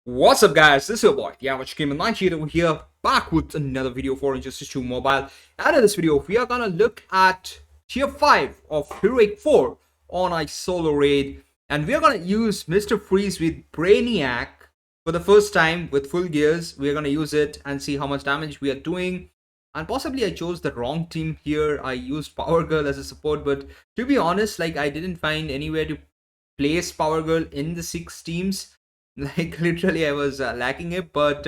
What's up guys, this is your boy, the average gamer 98 over here, back with another video for Injustice 2 Mobile. And in this video, we are gonna look at Tier 5 of Heroic 4 on a solo raid. And we are gonna use Mr. Freeze with Brainiac for the first time with full gears. We are gonna use it and see how much damage we are doing. And possibly I chose the wrong team here. I used Power Girl as a support, but to be honest, like I didn't find anywhere to place Power Girl in the 6 teams. Like literally I was lacking it, but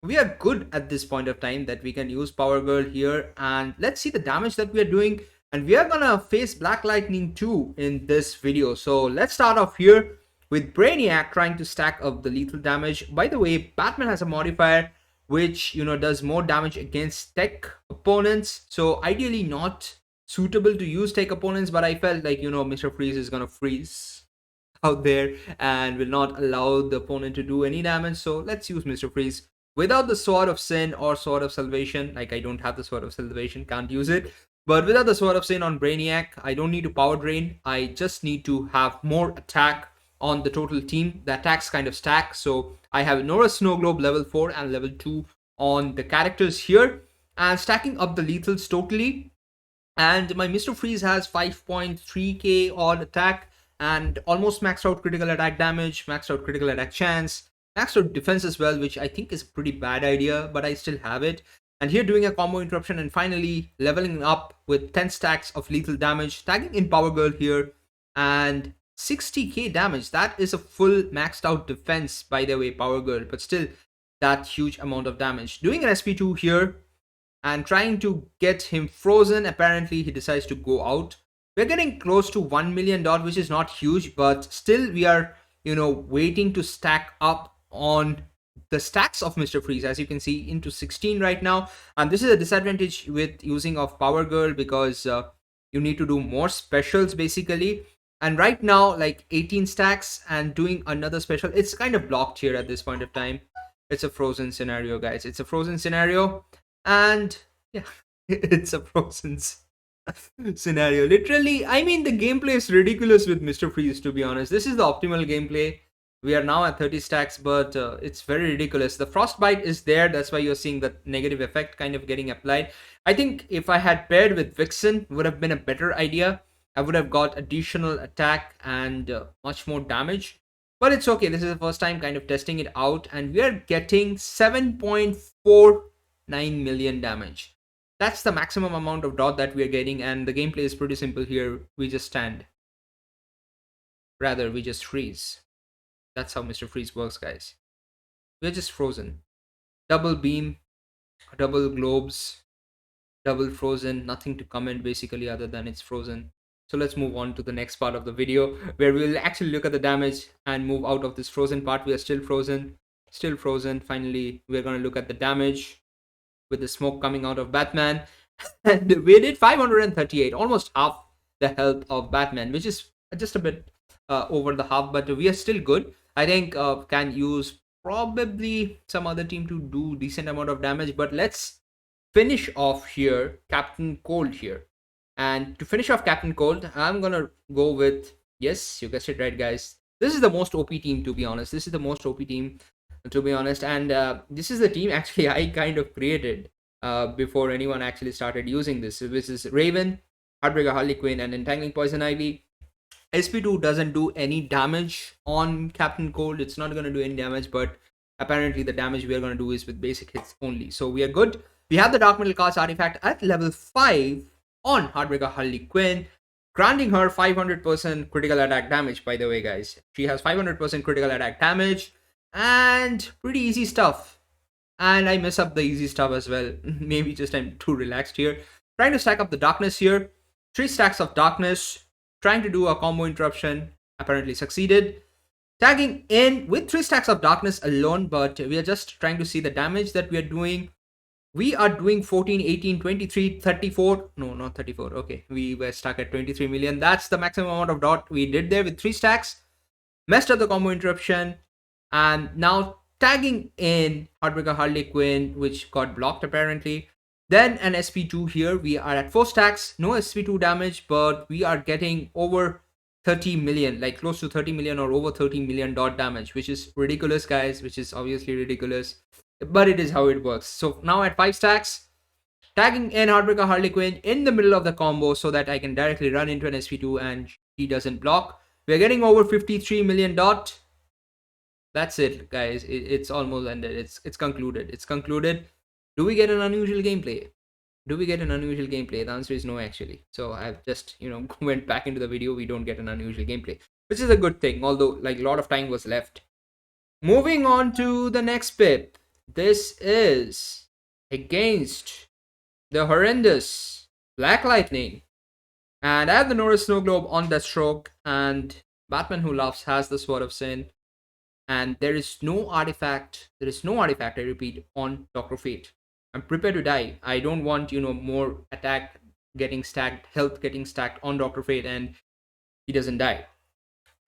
we are good at this point of time that we can use Power Girl here. And let's see the damage that we are doing, and we are gonna face Black Lightning too in this video. So let's start off here with Brainiac trying to stack up the lethal damage. By the way, Batman has a modifier which does more damage against tech opponents, so ideally not suitable to use tech opponents, but I felt like Mr. Freeze is gonna freeze out there and will not allow the opponent to do any damage. So let's use Mr. Freeze without the Sword of Sin or Sword of Salvation. Like I don't have the Sword of Salvation, can't use it. But without the Sword of Sin on Brainiac, I don't need to power drain. I just need to have more attack on the total team. The attacks kind of stack. So I have Nora Snow Globe level 4 and level 2 on the characters here, and stacking up the lethals totally. And my Mr. Freeze has 5.3k odd attack and almost maxed out critical attack damage, maxed out critical attack chance, maxed out defense as well, which I think is a pretty bad idea, but I still have it. And here doing a combo interruption and finally leveling up with 10 stacks of lethal damage, tagging in Power Girl here, and 60k damage. That is a full maxed out defense, by the way, Power Girl, but still that huge amount of damage. Doing an SP2 here and trying to get him frozen. Apparently he decides to go out. We're getting close to 1 million dot, which is not huge, but still we are waiting to stack up on the stacks of Mr. Freeze, as you can see, into 16 right now. And this is a disadvantage with using of Power Girl, because you need to do more specials basically. And right now, like 18 stacks and doing another special, it's kind of blocked here at this point of time. It's a frozen scenario, guys. It's a frozen scenario. And yeah, it's a frozen scenario. Literally, I mean, the gameplay is ridiculous with Mr. Freeze, to be honest. This is the optimal gameplay. We are now at 30 stacks, but it's very ridiculous. The frostbite is there. That's why you're seeing the negative effect kind of getting applied. I think if I had paired with Vixen, would have been a better idea. I would have got additional attack and much more damage. But it's okay. This is the first time kind of testing it out. And we are getting 7.49 million damage. That's the maximum amount of dot that we are getting, and the gameplay is pretty simple here. We just stand. Rather, we just freeze. That's how Mr. Freeze works, guys. We're just frozen. Double beam, double globes, double frozen. Nothing to comment basically other than it's frozen. So let's move on to the next part of the video, where we'll actually look at the damage and move out of this frozen part. We are still frozen. Still frozen. Finally, we're going to look at the damage with the smoke coming out of Batman. And we did 538, almost half the health of Batman, which is just a bit over the half, but we are still good. I think can use probably some other team to do decent amount of damage, but let's finish off here Captain Cold here. And to finish off Captain Cold, I'm gonna go with, yes, you guessed it right, guys, this is the most OP team, to be honest. This is the most OP team, to be honest, and this is the team actually I kind of created before anyone actually started using this. This is Raven, Heartbreaker, Harley Quinn, and Entangling Poison Ivy. SP2 doesn't do any damage on Captain Cold. It's not going to do any damage, but apparently the damage we are going to do is with basic hits only. So we are good. We have the Dark Metal Cast artifact at level 5 on Heartbreaker Harley Quinn, granting her 500% critical attack damage, by the way, guys. She has 500% critical attack damage and pretty easy stuff. And I mess up the easy stuff as well. Maybe just I'm too relaxed here. Trying to stack up the darkness here. 3 stacks of darkness. Trying to do a combo interruption. Apparently succeeded. Tagging in with 3 stacks of darkness alone. But we are just trying to see the damage that we are doing. We are doing 14, 18, 23, 34. No, not 34. Okay, we were stuck at 23 million. That's the maximum amount of dot we did there with 3 stacks. Messed up the combo interruption. And now tagging in Heartbreaker Harley Quinn, which got blocked apparently. Then an SP2 here. We are at 4 stacks. No SP2 damage, but we are getting over 30 million, like close to 30 million or over 30 million dot damage, which is ridiculous, guys, which is obviously ridiculous, but it is how it works. So now at 5 stacks, tagging in Heartbreaker Harley Quinn in the middle of the combo so that I can directly run into an SP2 and he doesn't block. We're getting over 53 million dot. That's it, guys. It's almost ended. It's concluded. It's concluded. Do we get an unusual gameplay? Do we get an unusual gameplay? The answer is no, actually. So I've just, went back into the video. We don't get an unusual gameplay, which is a good thing, although like a lot of time was left. Moving on to the next pip. This is against the horrendous Black Lightning. And I have the Norris Snow Globe on Deathstroke, and Batman Who Laughs has the Sword of Sin. And there is no artifact, I repeat, on Dr. Fate. I'm prepared to die. I don't want, more attack getting stacked, health getting stacked on Dr. Fate, and he doesn't die.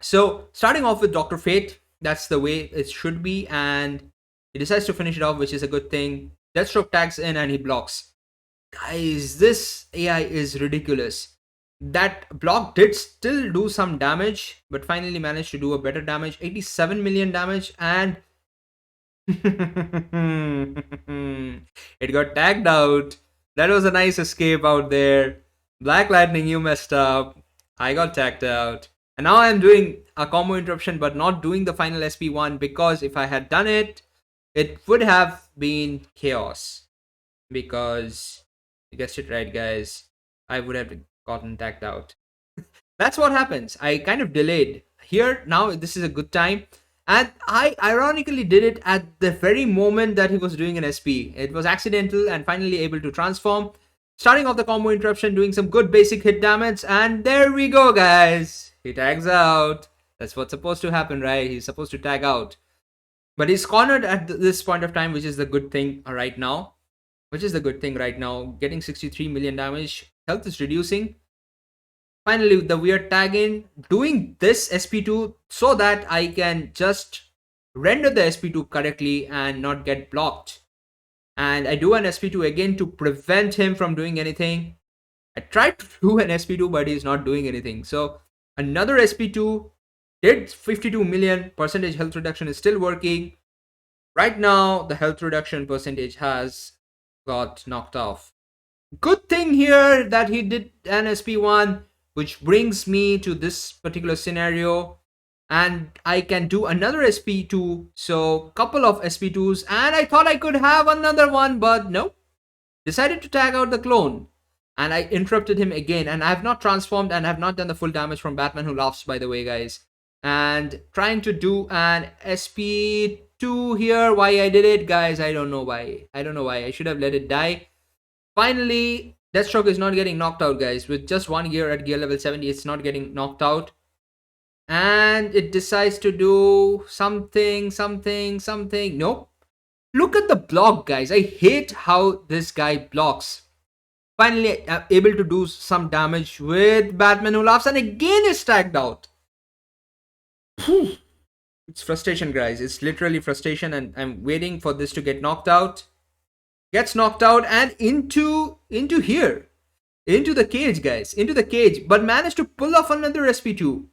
So, starting off with Dr. Fate, that's the way it should be, and he decides to finish it off, which is a good thing. Deathstroke tags in and he blocks. Guys, this AI is ridiculous. That block did still do some damage, but finally managed to do a better damage, 87 million damage, and it got tagged out. That was a nice escape out there. Black Lightning, you messed up. I got tagged out. And now I'm doing a combo interruption, but not doing the final SP1, because if I had done it, it would have been chaos. Because, you guessed it right, guys, I would have gotten tagged out. That's what happens. I kind of delayed. Here, now, this is a good time. And I ironically did it at the very moment that he was doing an SP. It was accidental and finally able to transform. Starting off the combo interruption, doing some good basic hit damage. And there we go, guys. He tags out. That's what's supposed to happen, right? He's supposed to tag out. But he's cornered at this point of time, which is the good thing right now. Getting 63 million damage. Health is reducing. Finally, the weird tag in, doing this SP2 so that I can just render the SP2 correctly and not get blocked. And I do an SP2 again to prevent him from doing anything. I tried to do an SP2, but he's not doing anything. So another SP2 did 52 million. Percentage health reduction is still working. Right now, the health reduction percentage has got knocked off. Good thing here that he did an SP1, which brings me to this particular scenario, and I can do another SP2, so couple of SP2s, and I thought I could have another one, but nope. Decided to tag out the clone, and I interrupted him again, and I have not transformed and have not done the full damage from Batman Who Laughs, by the way, guys. And trying to do an SP2 here. Why I did it, guys, I don't know why. I should have let it die. Finally, Deathstroke is not getting knocked out, guys. With just 1 gear at gear level 70, it's not getting knocked out. And it decides to do something. Nope. Look at the block, guys. I hate how this guy blocks. Finally, able to do some damage with Batman Who Laughs, and again is tagged out. It's frustration, guys. It's literally frustration, and I'm waiting for this to get knocked out. Gets knocked out and into here. Into the cage, guys. Into the cage. But managed to pull off another SP2.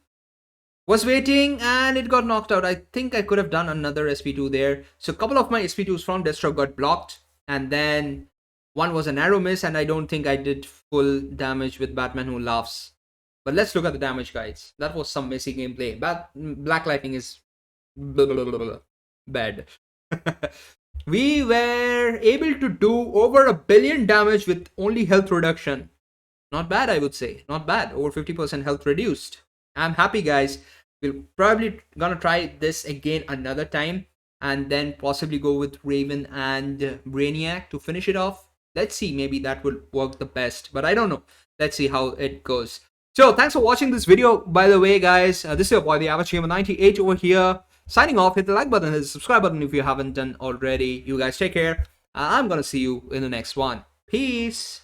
Was waiting and it got knocked out. I think I could have done another SP2 there. So a couple of my SP2s from Deathstroke got blocked. And then one was an arrow miss, and I don't think I did full damage with Batman Who Laughs. But let's look at the damage, guys. That was some messy gameplay. Black Lightning is bad. We were able to do over 1 billion damage with only health reduction. Not bad, I would say. Not bad. Over 50% health reduced. I'm happy, guys. We'll probably gonna try this again another time, and then possibly go with Raven and Brainiac to finish it off. Let's see, maybe that will work the best, but I don't know. Let's see how it goes. So thanks for watching this video, by the way, guys. This is your boy, the Average Gamer 98 over here. Signing off. Hit the like button, hit the subscribe button if you haven't done already. You guys take care. I'm gonna see you in the next one. Peace.